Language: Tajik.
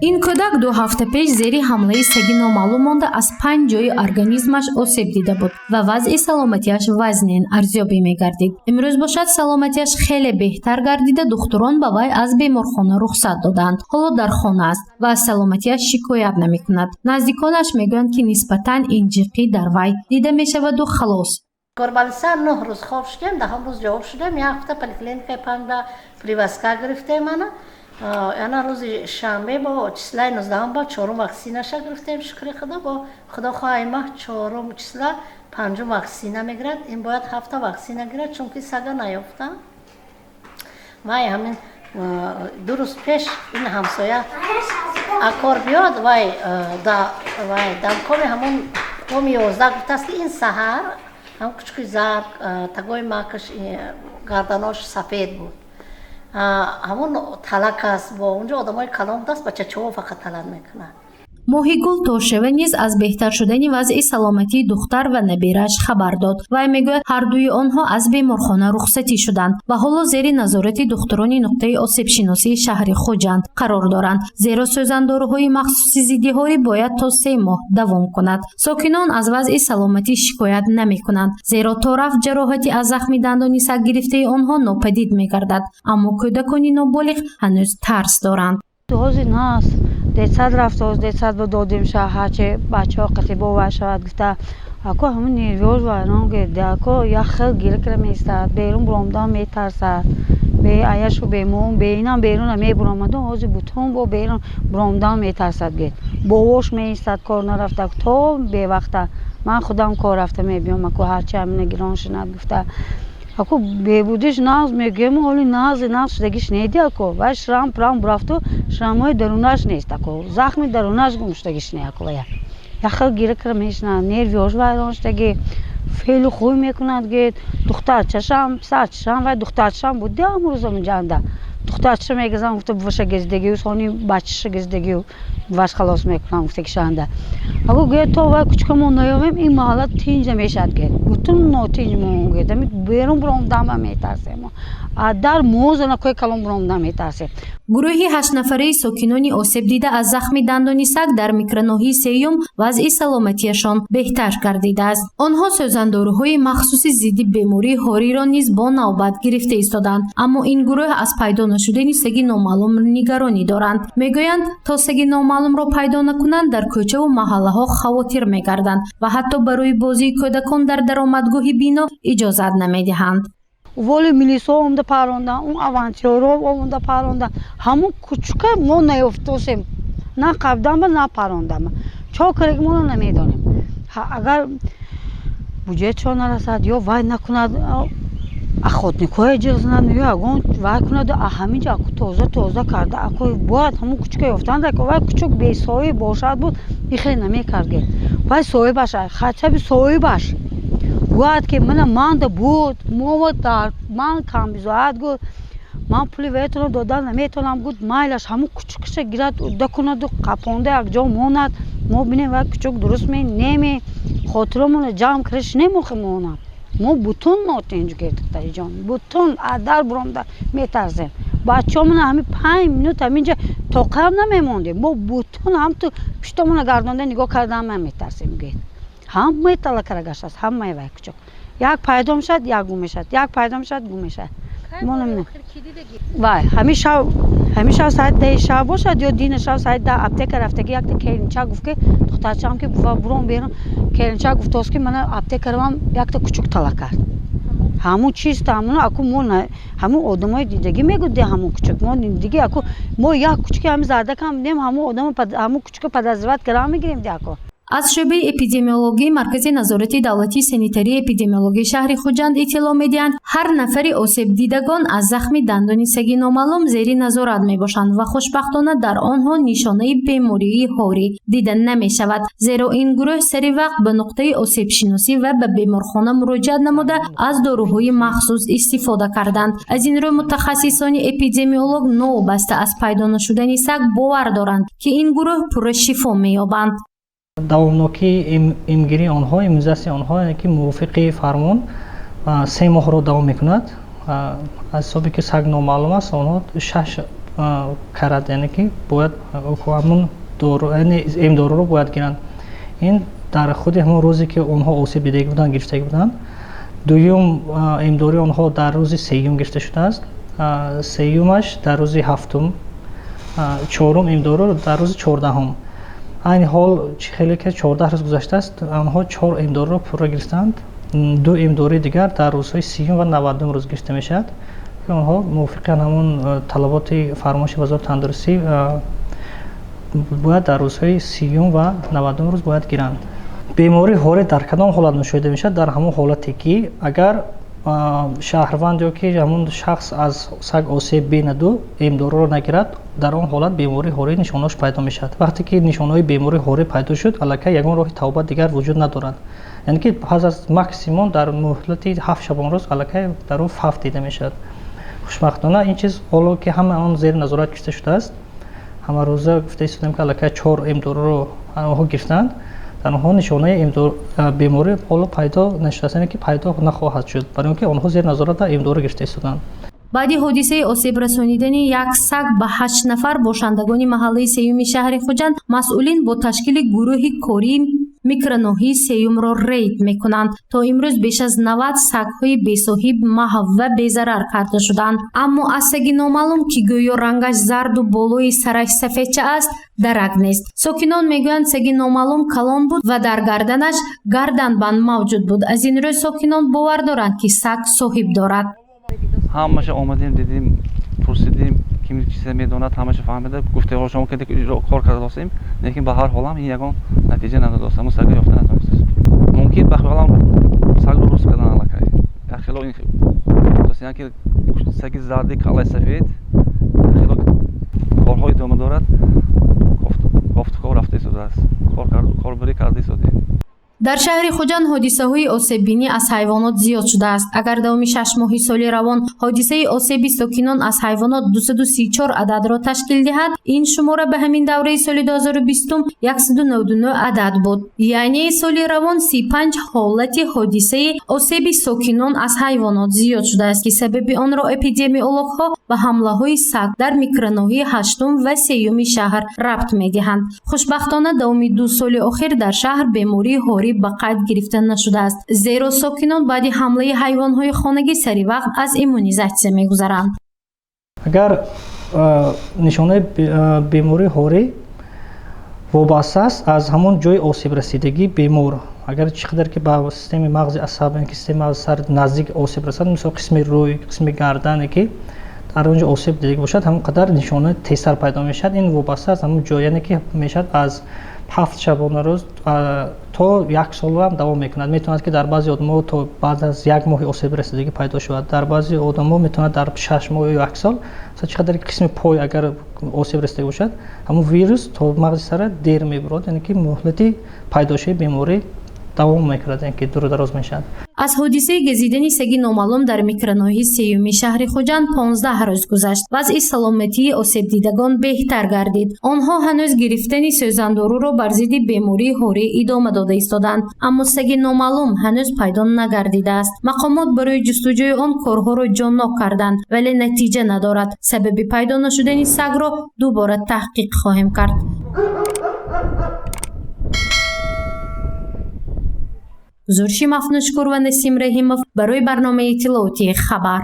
ин кӯдак 2 ҳафта пеш зери ҳамлаи саги номаълум монда аз 5 ҷойи организмаш осеб дида буд ва вазъи саломатиаш вазнен арзёбӣ мегардид. имрӯз бошад саломатиаш хеле беҳтар гардида духтурон ба вай аз беморхона рухсат доданд. ҳоло дар хона аст ва аз саломатиаш шикоят намекунад. наздиконаш мегӯянд ки нисбатан ин ҷиқӣ дар вай дида мешаваду халос. Горбалиса 9 рӯз хоб шудем, 10 рӯз ҷавоб шудем, як ҳафта поликлиникаи панда привозка гирифтем ана. Яна рӯзи шанбе бо числаи 19 ба 4 вакцинаша гирифтем, шукри Худо. Бо Худо хоҳаи маҳ 4 числа 5 вакцина мегирад. Ин бояд 7 вакцина гирад, чунки сага наёфтам. Вай ҳамин 2 рӯз пеш ин ҳамсоя акор биёд, вай дамкоми ҳамон коми 11 гуфтааст ки ин саҳар ҳам кучуки зард, тагои макаш, гарданош сафед буд. ҳамон талак аст, бо унҷо одамои калон даст ба чачаво фақат талак мекунад. моҳигул тошева низ аз беҳтар шудани вазъи саломатии духтар ва набирааш хабар дод. вай мегӯяд ҳардуи онҳо аз беморхона рухсатӣ шуданд ва ҳоло зери назорати духтурони нуқтаи осебшиносии шаҳри хуҷанд қарор доранд, зеро сӯзандоруҳои махсуси зидди ҳорӣ бояд то 3 моҳ давом кунад. сокинон аз вазъи саломатӣ шикоят намекунанд, зеро то рафт ҷароҳати аз захми дандони саг гирифтаи онҳо нопадид мегардад, аммо кӯдакони ноболиғ ҳанӯз тарс доранд. ҳозир нас детсад рафт, детсад ба додим ша ҳаче бачаҳо қатибо ва шавад гуфта ако ҳамин нервёж вайрон гирда ако як хел гирикра меистад, берун биромадан метарсад, бе аяшу бемон беинам берун мебиромаду ҳозир бутун бо берун биромадан метарсад гет бовош меистад кор нарафта то бевақта ман худам кор рафта мебиём ако ҳарчи ҳамина гирон шинад гуфта ако бебудиш нағз мегӯем ҳоли нағз шудаги шинеди ако вай шрам прам рафту шрамҳои дарунаш нест ако захми дарунаш гум шудаги шине ако вая яхел гирикра мешинад нервиош вайрон шудаги феълу хуй мекунад гет духтарчашам писарчашам вай духтарчашам буди амрӯза муҷанда духтарчаша мегазам гуфта буваша гезидагию сони бачаша гезидагию буваш халос мекунам гуфта кишанда ако гӯяд то вай кучкамо наёвем ин маҳалла тинҷ намешад гет бутун нотинҷ мон гет берун биромадан метарсем дар мозанакои калон биромадан метарсем. гурӯҳи 8 нафараи сокинони осебдида аз захми дандони саг дар микроноҳии сеюм вазъи саломатиашон беҳтар гардидааст. онҳо сӯзандоруҳои махсуси зидди бемории ҳориро низ бо навбат гирифта истоданд, аммо ин гурӯҳ аз пайдо нашудани саги номаълум нигаронӣ доранд. мегӯянд то саги номаълумро пайдо накунанд дар кӯчаву маҳаллаҳо хавотир мегарданд ва ҳатто барои бозии кӯдакон дар даромадгоҳи бино иҷозат намедиҳанд. воли милисо омда парондан он авантиёро омда парондан ҳамон кучука мо наёфтосем на қабданба на парондама чокареги моро намедонем агар буҷетшон нарасад ё вай накунад ахотникҳое ҷилзанад ё ягон вай кунаду ҳаминҷа аку тоза карда аку бояд ҳамон кучука ёфтанд аку вай кучук бесои бошад буд ихеле намекард гет вай соҳибаш хачаби соҳибаш гӯяд ки мана манда буд ман камбизоят гуд ман пули ваятро додан наметавонам гуд майлаш ҳамон кучукаша гирад уда кунаду қапонда якҷо монад мо бинем вай кучук дуруст неми хотиромона ҷамъ карда шинемохи монад мо бутун нотинҷ гирдиктаиҷон бутун адар биромда метарзем бачаҳомона ҳамин 5 минут ҳаминҷа тоқам намемондем мо бутун ҳам ту пиштомона гардонда нигоҳ кардан метарсем гет ҳамаи талакара гаштааст ҳамаи вай кучук як пайдо мешад як гум мешад як пайдо мешад гум мешад вай ҳамин шав саати 10 шаб бошад ё дина шав саати 10 аптека рафтаги якта келинчак гуфт ки духтарчаам ки бува бурон берун келинчак гуфтост ки мана аптека равам якта кучук талак кард ҳамун чист ҳамун аку мо ҳамун одамои дидагӣ мегӯд де ҳамун кучук мо диги аку мо як кучуки ҳамин зардакам дем ҳамун одам ҳамун кучука подозреват кара мегирем де аку. аз шӯъбаи эпидемиологии маркази назорати давлатии санитарии эпидемиологии шаҳри хуҷанд иттилоъ медиҳанд ҳар нафари осебдидагон аз захми дандони саги номаълум зери назорат мебошанд ва хушбахтона дар онҳо нишонаи бемории ҳорӣ дида намешавад, зеро ин гурӯҳ сари вақт ба нуқтаи осебшиносӣ ва ба беморхона муроҷиат намуда аз доруҳои махсус истифода карданд. аз ин рӯ мутахассисони эпидемиолог новобаста аз пайдо нашудани саг бовар доранд ки ин гурӯҳ пурра шифо меёбанд. давомнокии имгирии онҳо иммунизасияи онҳо ки мувофиқи фармон 3 моҳро давом мекунад аз ҳисоби ки саг номаълум аст онҳо 6 карат яъне ки бояд ҳамун эмдоруро бояд гиранд. ин дар худи ҳамон рӯзе ки онҳо осеб дида буданд гирифта буданд. дуюм эмдори онҳо дар рӯзи сеюм гирифта шудааст, сеюмаш дар рӯзи ҳафтум, чорум эмдори дар рӯзи 14. айни ҳол хеле ки 14 рӯз гузаштааст, онҳо 4 эмдориро пурра гирифтанд. 2 эмдори дигар дар рӯзҳои 30 ва 90 рӯз гирифта мешавад. онҳо мувофиқан ҳамон талаботи фармоиши вазорати тандурустӣ бояд дар рӯзҳои 30 ва 90 рӯз бояд гиранд. бемории ҳорӣ дар кадом ҳолат мушоҳида мешавад? дар ҳамон ҳолате ки агар шаҳрванд ё ки ҳамон шахс аз саг осеб бинаду эмдориро нагирад, дар он ҳолат бемории ҳорӣ нишонаҳош пайдо мешавад. вақте ки нишонаҳои бемории ҳорӣ пайдо шуд, аллакай ягон роҳи тавба дигар вуҷуд надорад. яъне ки пас аз максимум дар муҳлати 7 шабонрӯз аллакай дар ӯ фавт дида мешавад. хушбахтона ин чиз ҳоло ки ҳама он зери назорат гирифта шудааст. ҳама рӯза гуфта истодем ки аллакай 4 эмдориро онҳо гирифтанд. дар онҳо нишонаи беморӣ ҳоло пайдо нашудааст, яъне ки пайдо нахоҳад шуд, барои он ки онҳо зери назорат эмдори гирифта истоданд. баъди ҳодисаи осеб расонидани як саг ба 8 нафар бошандагони маҳаллаи сеюми шаҳри хуҷанд, масъулин бо ташкили гурӯҳи кории микроноҳии сеюмро рейд мекунанд. то имрӯз беш аз 90 сагҳои бесоҳиб маҳв ва безарар карда шуданд. аммо аз саги номаълум ки гӯё рангаш зарду болои сараш сафедча аст дарак нест. сокинон мегӯянд саги номаълум калон буд ва дар гарданаш гарданбанд мавҷуд буд. аз ин рӯ сокинон бовар доранд ки саг соҳиб дорад. ҳамаша омадем дидим, пурсидим, ким чиза медонад, ҳамаша фаҳмида, гуфтаҳо шумо ки кор карда достем, лекин ба ҳар ҳолам ин ягон натиҷа надодостам, сага ёфта натонистем. мумкин ба хиёлам сагро рӯз кардан аллакай. яхело ин достан ки саги зарди калай сафед, яхело корҳо идома дорад, кофткор рафта истодааст. корбарӣ карда истодем. дар шаҳри хуҷанд ҳодисаҳои осеббинӣ аз ҳайвонот зиёд шудааст. агар давоми 6 моҳи соли равон ҳодисаи осеби сокинон аз ҳайвонот 234 ададро ташкил диҳад, ин шумора ба ҳамин давраи соли 2020 199 адад буд. яъне соли равон 35 ҳолати ҳодисаи осеби сокинон аз ҳайвонот зиёд шудааст, ки сабаби онро эпидемиологҳо ба ҳамлаҳои саг дар микроноҳии 8 ва 3 шаҳр рабт медиҳанд. хушбахтона давоми 2 соли охир дар шаҳр бемории ҳорӣ ба қайд гирифта нашудааст, зеро сокинон баъди ҳамлаи ҳайвонҳои хонагӣ сари вақт аз иммунизатсия мегузаранд. агар нишонаи бемории ҳорӣ вобаста аст аз ҳамон ҷои осебрасидагии бемор, агар чӣ қадар ки ба системи мағзи асаб, системи мағзи сар наздик осеб расад, мисол қисми рӯй, қисми гардане ки дар онҷо осеб дида бошад, ҳамон қадар нишонаи тезтар пайдо мешавад. ин вобаста аст ҳамон ҷо, яъне ки мешавад аз 7 шабонарӯз то 1 сол ҳам давом мекунад. метавонад ки дар баъзи одамҳо то баъд аз 1 моҳи осебрасидагӣ пайдо шавад, дар баъзи одамҳо метавонад дар 6 моҳ ё 1 сол. чӣ қадар ки қисми пой агар осеб расида бошад, ҳамон вирус то мағзи сара дер мебурад, яъне ки муҳлати пайдошавии беморӣ давом мекунад, яъне ки дурудароз мешавад. аз ҳодисаи газидани саги номаълум дар микроноҳии 3 шаҳри хуҷанд 15 рӯз гузашт. вазъи саломатии осебдидагон беҳтар гардид. онҳо ҳанӯз гирифтани сӯзандоруро бар зидди бемории ҳорӣ идома дода истоданд, аммо саги номаълум ҳанӯз пайдо нагардидааст. мақомот барои ҷустуҷӯи он корҳоро ҷоннок карданд, вале натиҷа надорад. сабаби пайдо нашудани сагро дубора таҳқиқ хоҳем кард. зурши мафнушкур ва Насим Раҳимов барои барномаи иттилооти хабар.